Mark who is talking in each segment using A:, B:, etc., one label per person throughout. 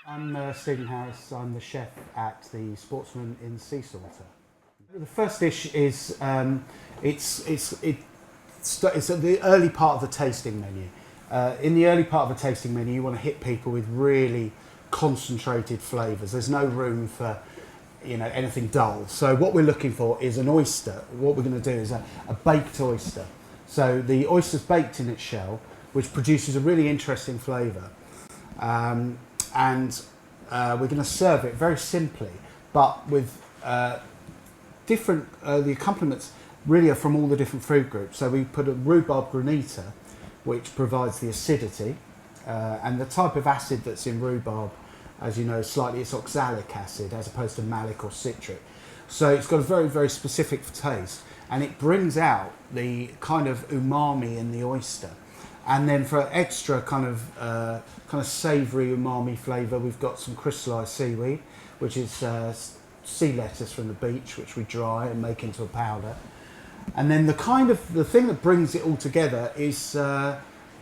A: I'm Stephen Harris. I'm the chef at the Sportsman in Sea Salter. The first dish is it's at the early part of the tasting menu. In the early part of the tasting menu, you want to hit people with really concentrated flavours. There's no room for anything dull. So what we're looking for is an oyster. What we're going to do is a baked oyster. So the oyster's baked in its shell, which produces a really interesting flavour. And we're going to serve it very simply, but with different, the accompaniments really are from all the different food groups. So we put a rhubarb granita, which provides the acidity, and the type of acid that's in rhubarb, as you know, it's oxalic acid as opposed to malic or citric. So it's got a very, very specific taste, and it brings out the kind of umami in the oyster. And then for extra kind of savoury umami flavour, we've got some crystallised seaweed, which is sea lettuce from the beach, which we dry and make into a powder. And then the thing that brings it all together is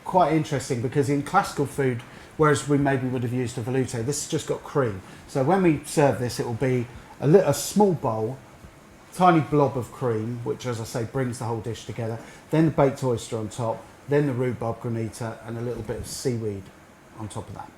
A: quite interesting, because in classical food, whereas we maybe would have used a velouté, this has just got cream. So when we serve this, it will be a small bowl, tiny blob of cream, which, as I say, brings the whole dish together. Then the baked oyster on top, then the rhubarb granita, and a little bit of seaweed on top of that.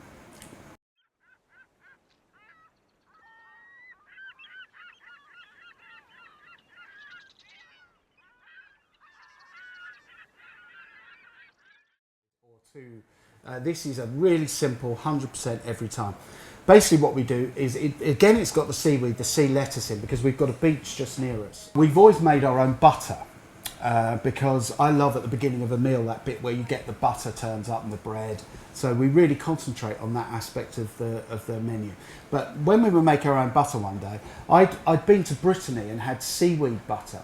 A: This is a really simple 100% every time. Basically what we do is, it's got the seaweed, the sea lettuce in, because we've got a beach just near us. We've always made our own butter, because I love at the beginning of a meal that bit where you get the butter turns up and the bread. So we really concentrate on that aspect of the menu. But when we were making our own butter one day, I'd been to Brittany and had seaweed butter.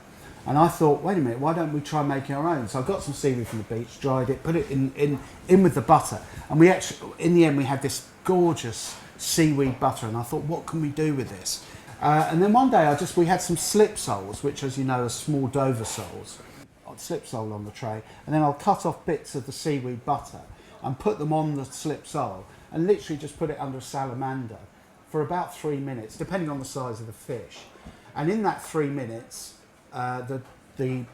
A: And I thought, wait a minute, why don't we try making our own? So I got some seaweed from the beach, dried it, put it in with the butter. And we actually, in the end, we had this gorgeous seaweed butter. And I thought, what can we do with this? And then one day we had some slip soles, which, as you know, are small Dover soles. I'd slip sole on the tray, and then I'll cut off bits of the seaweed butter and put them on the slip sole, and literally just put it under a salamander for about 3 minutes, depending on the size of the fish. And in that 3 minutes, the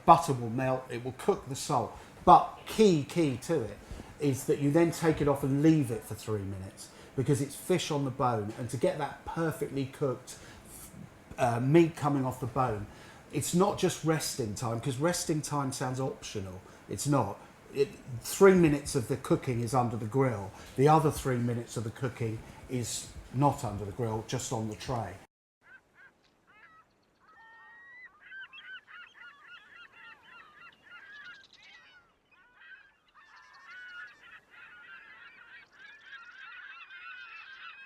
A: butter will melt, it will cook the sole. But key to it is that you then take it off and leave it for 3 minutes, because it's fish on the bone, and to get that perfectly cooked meat coming off the bone, it's not just resting time, because resting time sounds optional. It's not. 3 minutes of the cooking is under the grill. The other 3 minutes of the cooking is not under the grill, just on the tray.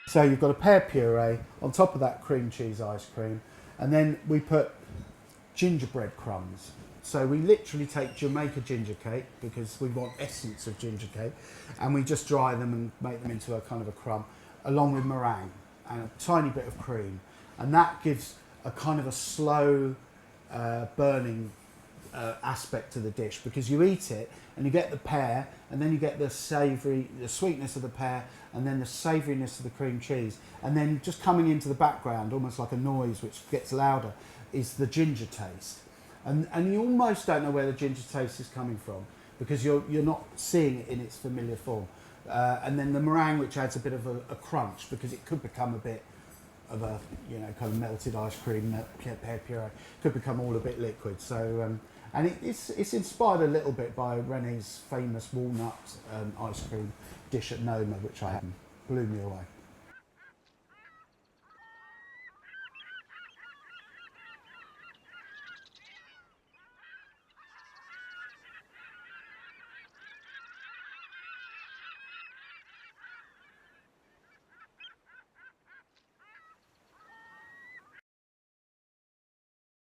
A: So you've got a pear puree, on top of that cream cheese ice cream, and then we put gingerbread crumbs. So we literally take Jamaica ginger cake, because we want essence of ginger cake, and we just dry them and make them into a kind of a crumb, along with meringue and a tiny bit of cream. And that gives a kind of a slow burning aspect to the dish, because you eat it and you get the pear, and then you get the sweetness of the pear, and then the savouriness of the cream cheese, and then just coming into the background, almost like a noise which gets louder, is the ginger taste. And you almost don't know where the ginger taste is coming from, because you're not seeing it in its familiar form. And then the meringue, which adds a bit of a crunch, because it could become a bit of a kind of melted ice cream, pear puree, could become all a bit liquid. So and it's inspired a little bit by René's famous walnut ice cream dish at Noma, which blew me away.